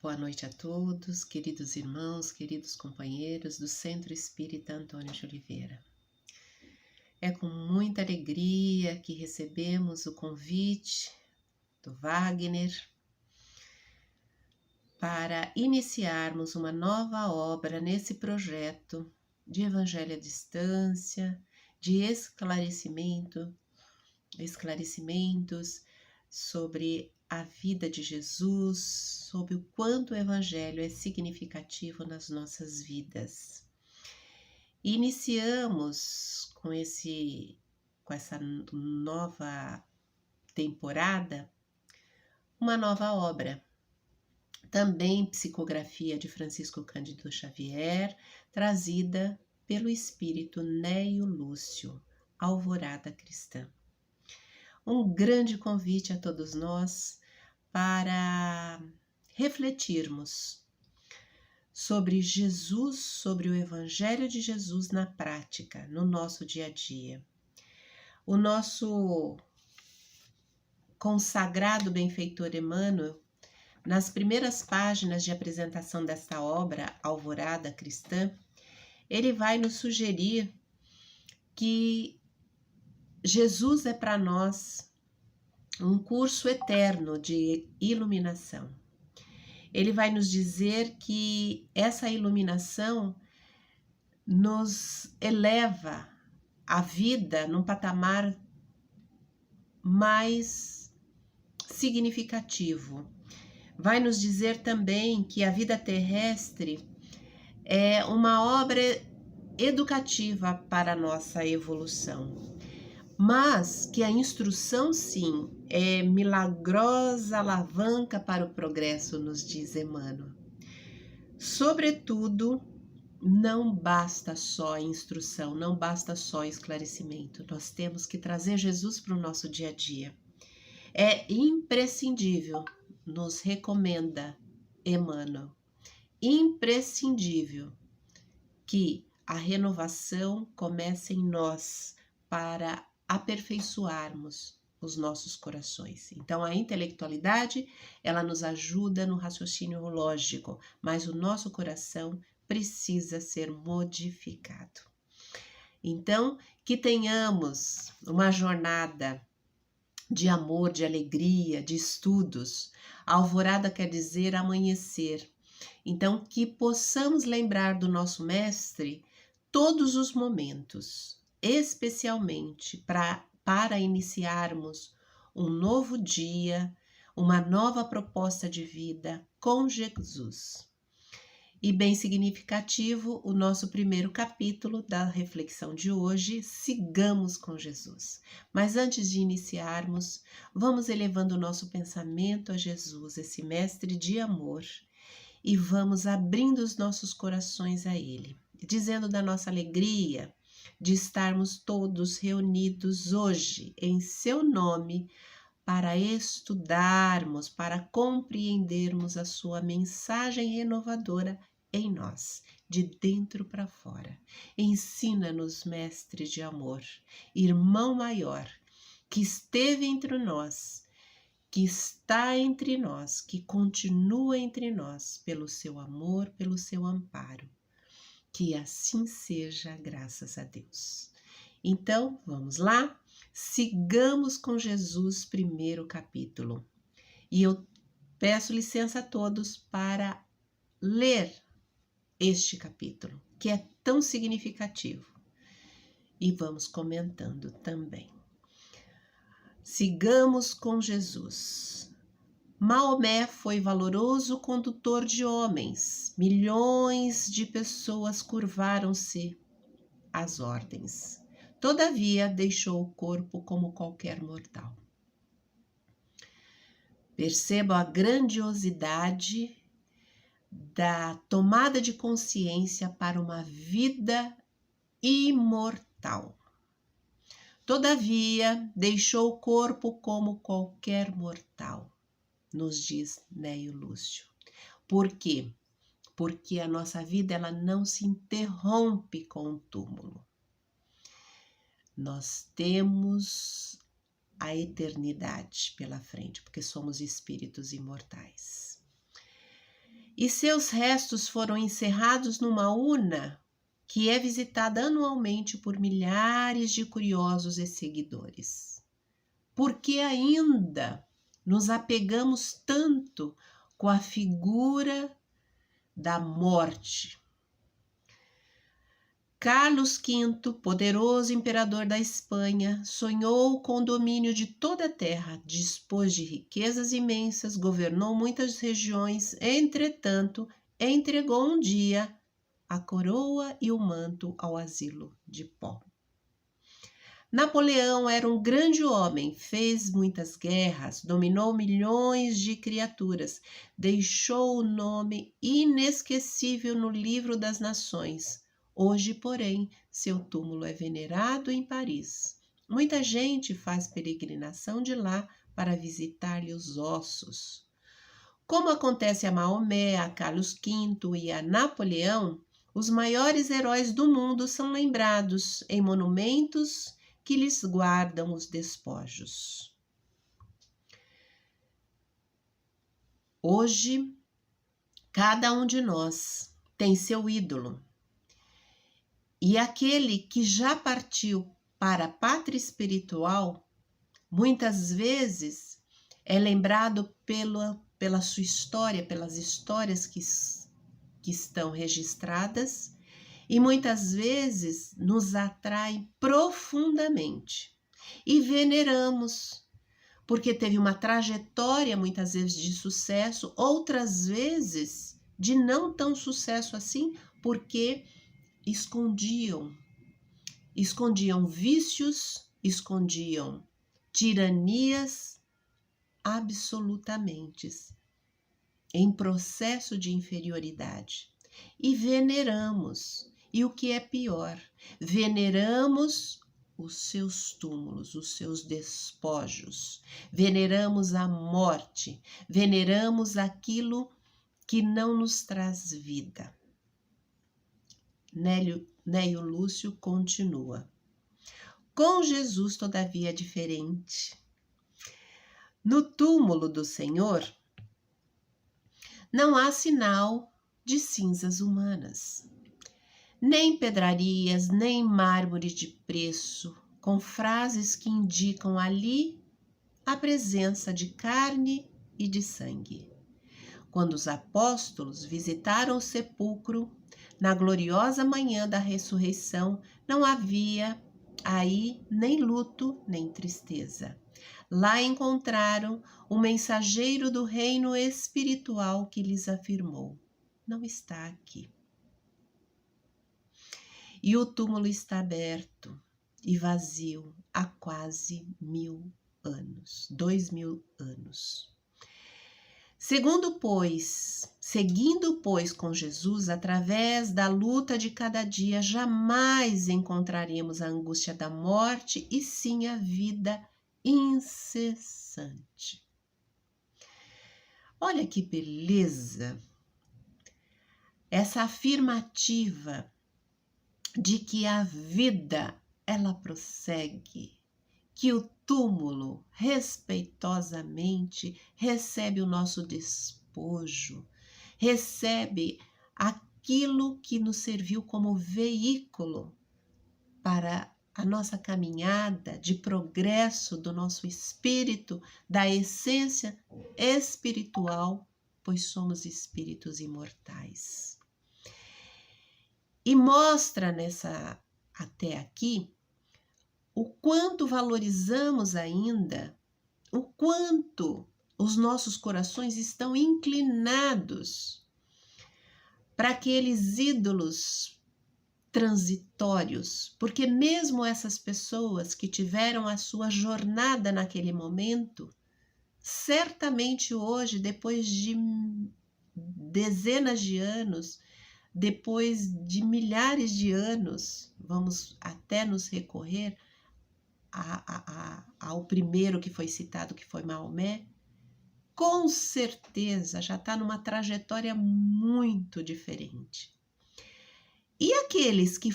boa noite a todos, queridos irmãos, queridos companheiros do Centro Espírita Antônio de Oliveira. É com muita alegria que recebemos o convite do Wagner para iniciarmos uma nova obra nesse projeto de Evangelho à Distância, de esclarecimentos sobre a vida de Jesus, sobre o quanto o Evangelho é significativo nas nossas vidas. Iniciamos com essa nova temporada uma nova obra, também psicografia de Francisco Cândido Xavier, trazida pelo espírito Neio Lúcio, Alvorada Cristã. Um grande convite a todos nós para refletirmos sobre Jesus, sobre o Evangelho de Jesus na prática, no nosso dia a dia. O nosso consagrado benfeitor Emmanuel, nas primeiras páginas de apresentação desta obra, Alvorada Cristã, ele vai nos sugerir que Jesus é para nós um curso eterno de iluminação. Ele vai nos dizer que essa iluminação nos eleva a vida num patamar mais significativo. Vai nos dizer também que a vida terrestre é uma obra educativa para a nossa evolução. Mas que a instrução, sim, é milagrosa alavanca para o progresso, nos diz Emmanuel. Sobretudo, não basta só a instrução, não basta só esclarecimento. Nós temos que trazer Jesus para o nosso dia a dia. É imprescindível, nos recomenda Emmanuel, imprescindível que a renovação comece em nós para aperfeiçoarmos os nossos corações. Então, a intelectualidade, ela nos ajuda no raciocínio lógico, mas o nosso coração precisa ser modificado. Então, que tenhamos uma jornada de amor, de alegria, de estudos. A alvorada quer dizer amanhecer. Então, que possamos lembrar do nosso Mestre todos os momentos, especialmente para iniciarmos um novo dia, uma nova proposta de vida com Jesus. E bem significativo o nosso primeiro capítulo da reflexão de hoje, Sigamos com Jesus. Mas antes de iniciarmos, vamos elevando o nosso pensamento a Jesus, esse mestre de amor, e vamos abrindo os nossos corações a Ele, dizendo da nossa alegria de estarmos todos reunidos hoje em seu nome para estudarmos, para compreendermos a sua mensagem renovadora em nós, de dentro para fora. Ensina-nos, mestre de amor, irmão maior, que esteve entre nós, que está entre nós, que continua entre nós, pelo seu amor, pelo seu amparo. Que assim seja, graças a Deus. Então, vamos lá? Sigamos com Jesus, primeiro capítulo. E eu peço licença a todos para ler este capítulo, que é tão significativo. E vamos comentando também. Sigamos com Jesus. Maomé foi valoroso condutor de homens. Milhões de pessoas curvaram-se às ordens. Todavia, deixou o corpo como qualquer mortal. Perceba a grandiosidade da tomada de consciência para uma vida imortal. Todavia, deixou o corpo como qualquer mortal, nos diz Neio Lúcio. Por quê? Porque a nossa vida ela não se interrompe com o túmulo. Nós temos a eternidade pela frente, porque somos espíritos imortais. e seus restos foram encerrados numa urna que é visitada anualmente por milhares de curiosos e seguidores. Porque ainda nos apegamos tanto com a figura da morte. Carlos V, poderoso imperador da Espanha, sonhou com o domínio de toda a terra, dispôs de riquezas imensas, governou muitas regiões, entretanto, entregou um dia a coroa e o manto ao asilo de pó. Napoleão era um grande homem, fez muitas guerras, dominou milhões de criaturas, deixou o nome inesquecível no livro das nações. Hoje, porém, seu túmulo é venerado em Paris. Muita gente faz peregrinação de lá para visitar-lhe os ossos. Como acontece a Maomé, a Carlos V e a Napoleão, os maiores heróis do mundo são lembrados em monumentos que lhes guardam os despojos. Hoje, cada um de nós tem seu ídolo. E aquele que já partiu para a pátria espiritual, muitas vezes é lembrado pela sua história, pelas histórias que estão registradas, e muitas vezes nos atrai profundamente e veneramos, porque teve uma trajetória muitas vezes de sucesso, outras vezes de não tão sucesso assim, porque escondiam vícios, escondiam tiranias absolutamente em processo de inferioridade. E veneramos. E o que é pior, veneramos os seus túmulos, os seus despojos, veneramos a morte, veneramos aquilo que não nos traz vida. Neio Lúcio continua. Com Jesus, todavia, é diferente. No túmulo do Senhor, não há sinal de cinzas humanas, nem pedrarias, nem mármore de preço, com frases que indicam ali a presença de carne e de sangue. Quando os apóstolos visitaram o sepulcro, na gloriosa manhã da ressurreição, não havia aí nem luto, nem tristeza. Lá encontraram o mensageiro do reino espiritual que lhes afirmou: não está aqui. E o túmulo está aberto e vazio há quase 1000 anos, 2000 anos. Seguindo, pois, com Jesus, através da luta de cada dia, jamais encontraremos a angústia da morte, e sim a vida incessante. Olha que beleza! Essa afirmativa de que a vida, ela prossegue, que o túmulo respeitosamente recebe o nosso despojo, recebe aquilo que nos serviu como veículo para a nossa caminhada de progresso do nosso espírito, da essência espiritual, pois somos espíritos imortais. E mostra até aqui o quanto valorizamos ainda, o quanto os nossos corações estão inclinados para aqueles ídolos transitórios, porque mesmo essas pessoas que tiveram a sua jornada naquele momento, certamente hoje, depois de dezenas de anos, depois de milhares de anos, vamos até nos recorrer ao primeiro que foi citado, que foi Maomé, com certeza já está numa trajetória muito diferente. E aqueles que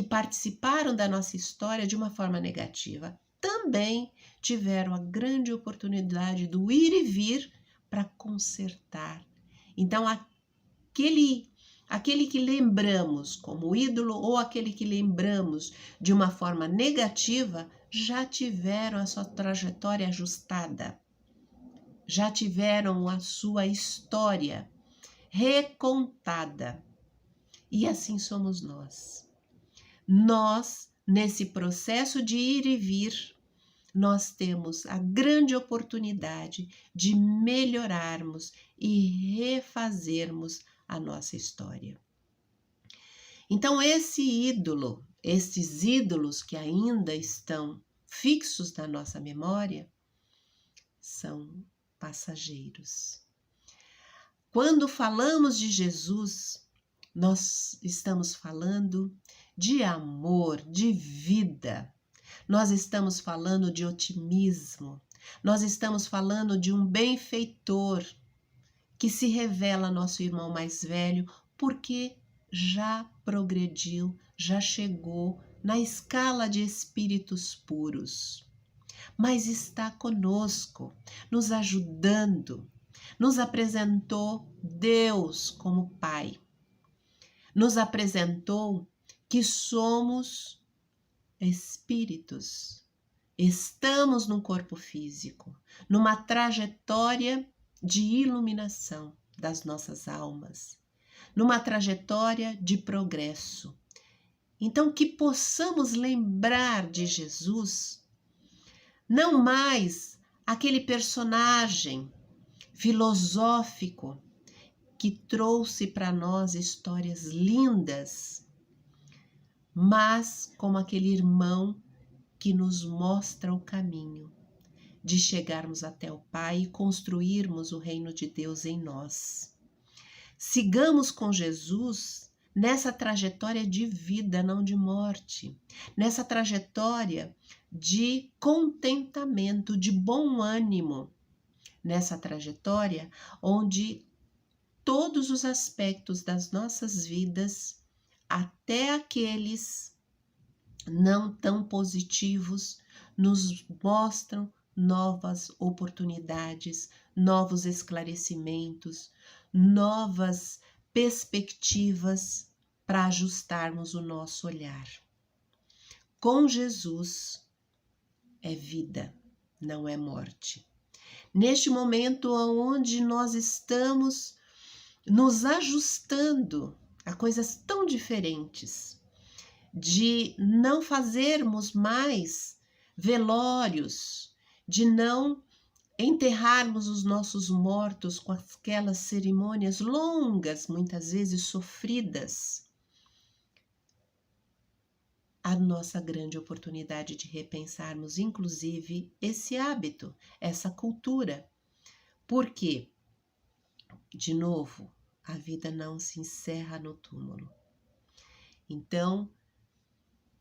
participaram da nossa história de uma forma negativa, também tiveram a grande oportunidade do ir e vir para consertar Então, aquele que lembramos como ídolo ou aquele que lembramos de uma forma negativa, já tiveram a sua trajetória ajustada, já tiveram a sua história recontada. E assim somos nós. Nós, nesse processo de ir e vir, nós temos a grande oportunidade de melhorarmos e refazermos a nossa história. Então, esses ídolos que ainda estão fixos na nossa memória, são passageiros. Quando falamos de Jesus, nós estamos falando de amor, de vida. Nós estamos falando de otimismo. Nós estamos falando de um benfeitor que se revela nosso irmão mais velho porque já progrediu, já chegou na escala de espíritos puros. Mas está conosco, nos ajudando, nos apresentou Deus como Pai, nos apresentou que somos espíritos, estamos num corpo físico, numa trajetória de iluminação das nossas almas, numa trajetória de progresso. Então, que possamos lembrar de Jesus, não mais aquele personagem filosófico que trouxe para nós histórias lindas, mas como aquele irmão que nos mostra o caminho de chegarmos até o Pai e construirmos o reino de Deus em nós. Sigamos com Jesus nessa trajetória de vida, não de morte, nessa trajetória de contentamento, de bom ânimo, nessa trajetória onde todos os aspectos das nossas vidas, até aqueles não tão positivos, nos mostram novas oportunidades, novos esclarecimentos, novas perspectivas para ajustarmos o nosso olhar. Com Jesus é vida, não é morte. Neste momento onde nós estamos nos ajustando a coisas tão diferentes, de não fazermos mais velórios, de não enterrarmos os nossos mortos com aquelas cerimônias longas, muitas vezes sofridas, a nossa grande oportunidade de repensarmos, inclusive, esse hábito, essa cultura. Porque, de novo, a vida não se encerra no túmulo. Então,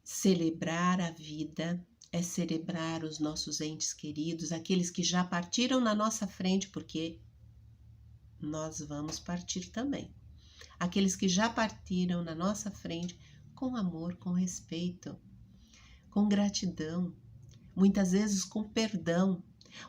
celebrar a vida é celebrar os nossos entes queridos, aqueles que já partiram na nossa frente, porque nós vamos partir também. Aqueles que já partiram na nossa frente com amor, com respeito, com gratidão, muitas vezes com perdão,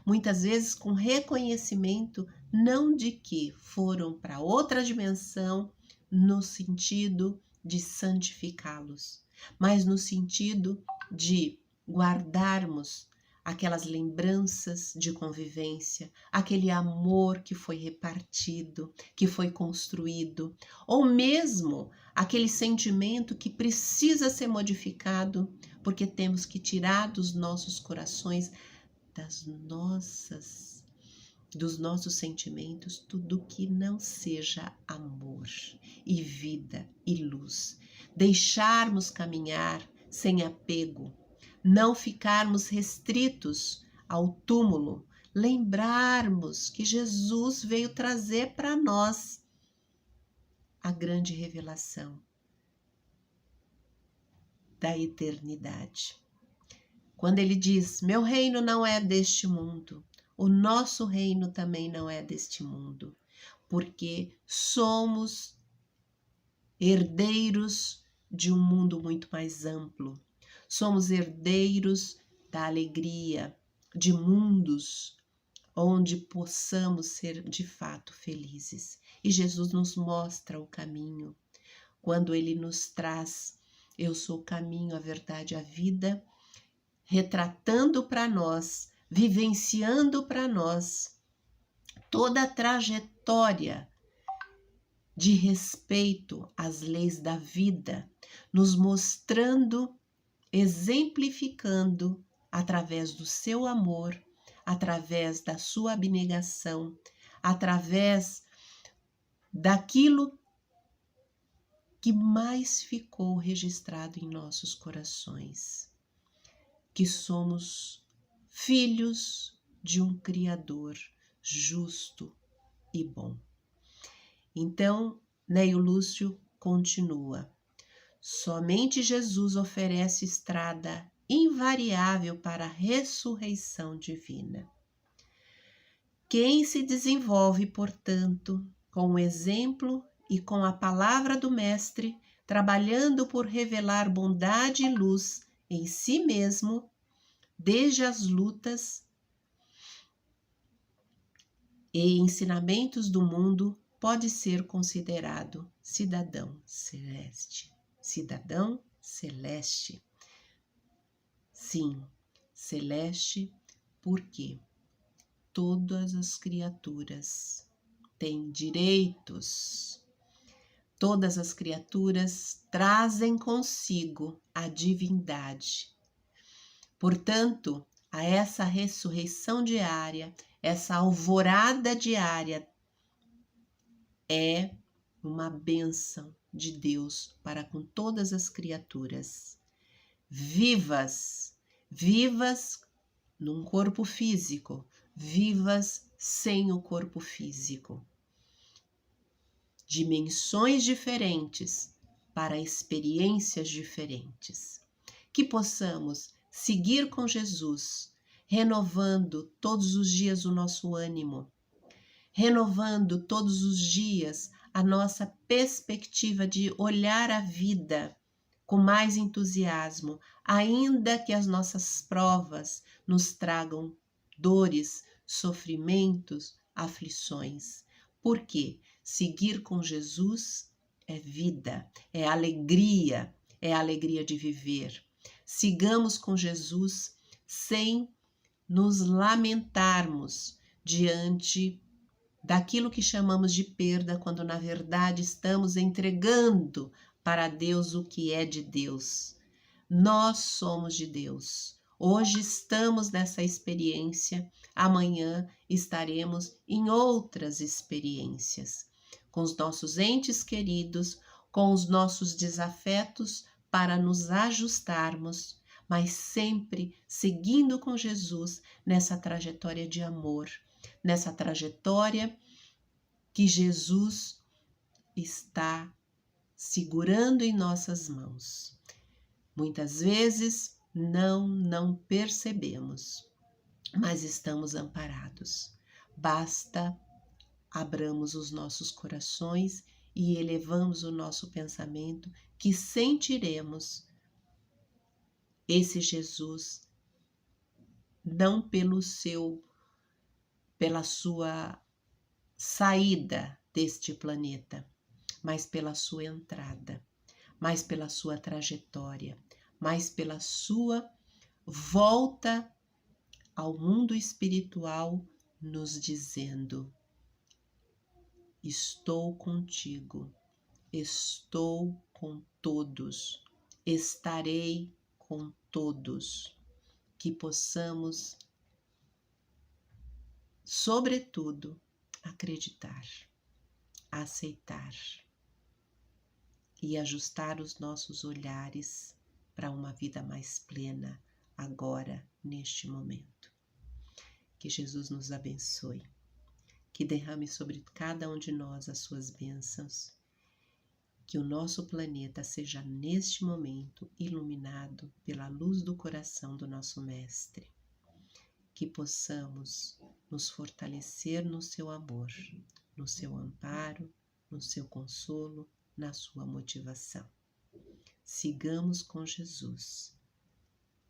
muitas vezes com reconhecimento, não de que foram para outra dimensão no sentido de santificá-los, mas no sentido de guardarmos aquelas lembranças de convivência, aquele amor que foi repartido, que foi construído, ou mesmo aquele sentimento que precisa ser modificado, porque temos que tirar dos nossos corações, dos nossos sentimentos, tudo que não seja amor e vida e luz. Deixarmos caminhar sem apego, não ficarmos restritos ao túmulo, lembrarmos que Jesus veio trazer para nós a grande revelação da eternidade. Quando ele diz, meu reino não é deste mundo, o nosso reino também não é deste mundo, porque somos herdeiros de um mundo muito mais amplo. Somos herdeiros da alegria, de mundos onde possamos ser de fato felizes. E Jesus nos mostra o caminho. Quando Ele nos traz, eu sou o caminho, a verdade, a vida, retratando para nós, vivenciando para nós toda a trajetória de respeito às leis da vida, nos mostrando, exemplificando através do seu amor, através da sua abnegação, através daquilo que mais ficou registrado em nossos corações, que somos filhos de um Criador justo e bom. Então, Neio Lúcio continua: somente Jesus oferece estrada invariável para a ressurreição divina. Quem se desenvolve, portanto, com o exemplo e com a palavra do Mestre, trabalhando por revelar bondade e luz em si mesmo, desde as lutas e ensinamentos do mundo, pode ser considerado cidadão celeste. Cidadão celeste. Sim, celeste, porque todas as criaturas têm direitos. Todas as criaturas trazem consigo a divindade. Portanto, a essa ressurreição diária, essa alvorada diária, é uma bênção de Deus para com todas as criaturas. Vivas, vivas num corpo físico, vivas sem o corpo físico. Dimensões diferentes para experiências diferentes. Que possamos seguir com Jesus, renovando todos os dias o nosso ânimo, renovando todos os dias a nossa perspectiva de olhar a vida com mais entusiasmo, ainda que as nossas provas nos tragam dores, sofrimentos, aflições. Por quê? Seguir com Jesus é vida, é a alegria de viver. Sigamos com Jesus sem nos lamentarmos diante daquilo que chamamos de perda, quando na verdade estamos entregando para Deus o que é de Deus. Nós somos de Deus. Hoje estamos nessa experiência, amanhã estaremos em outras experiências, com os nossos entes queridos, com os nossos desafetos para nos ajustarmos, mas sempre seguindo com Jesus nessa trajetória de amor, nessa trajetória que Jesus está segurando em nossas mãos. Muitas vezes não percebemos, mas estamos amparados. Basta abramos os nossos corações e elevamos o nosso pensamento, que sentiremos esse Jesus não pela sua saída deste planeta, mas pela sua entrada, mas pela sua trajetória, mas pela sua volta ao mundo espiritual, nos dizendo: estou contigo, estou com todos, estarei com todos. Que possamos, sobretudo, acreditar, aceitar e ajustar os nossos olhares para uma vida mais plena agora, neste momento. Que Jesus nos abençoe, que derrame sobre cada um de nós as suas bênçãos, que o nosso planeta seja neste momento iluminado pela luz do coração do nosso Mestre, que possamos nos fortalecer no seu amor, no seu amparo, no seu consolo, na sua motivação. Sigamos com Jesus,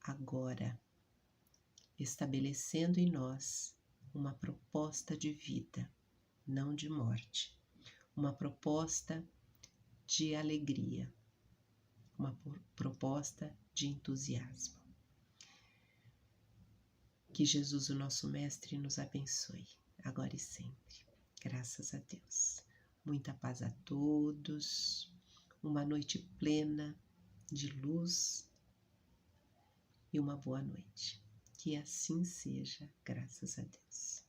agora, estabelecendo em nós uma proposta de vida, não de morte. uma proposta de alegria, uma proposta de entusiasmo. Que Jesus, o nosso Mestre, nos abençoe, agora e sempre. Graças a Deus. Muita paz a todos, uma noite plena de luz e uma boa noite. Que assim seja, graças a Deus.